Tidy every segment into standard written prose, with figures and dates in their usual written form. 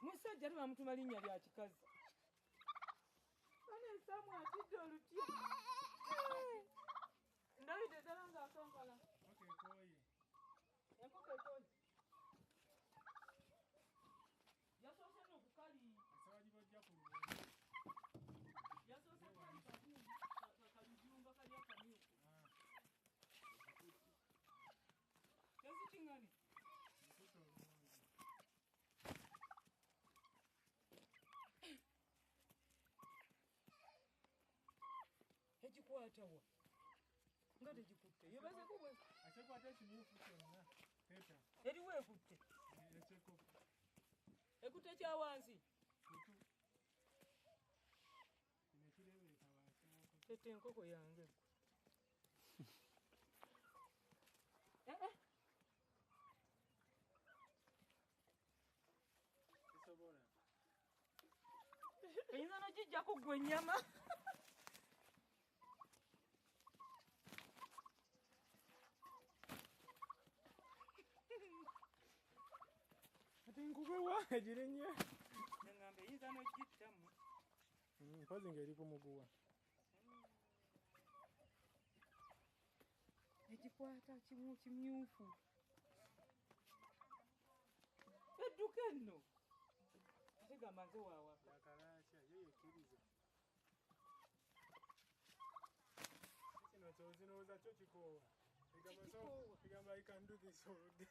Musajja tebamutuma linnya lya kikazi. Ana ensamu atidde olutya. Ndabidde ddala ng'akankala. Enkoko ekooye. Yasoose n'okukali. Yasoose kalujumba kali akamyufu. Yazikingani? Ekikwata wa? Nga tegikutte. Yebazeeko bwe. Asekwata ekimyufu kyonna. Teta. Eriwo ekutte. Ekyekopo. Ekutte kya wansi. Tete enkoko yange. Eyinza n'ogijjako ggwe ennyama. Ate enkoko ewa egirinnya. Ngamba eyinza n'ogittamu. Mpazi ng'eri ku muguwa. Ekikwata kimyufu. Edduka enno. Ate gamba nze waawaka. Yakalaasya ye yekkiriza. Kino ky'ozinooza kyo kikoowa. Egamba I can do this all day.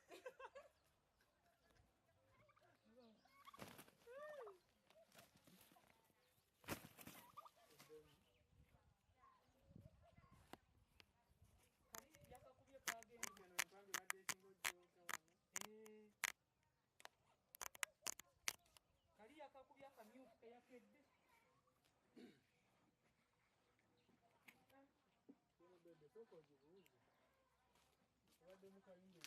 Kali yakakubya akamyufu keyakedde. Bebe soko gibuuze. Obadde mu kayungu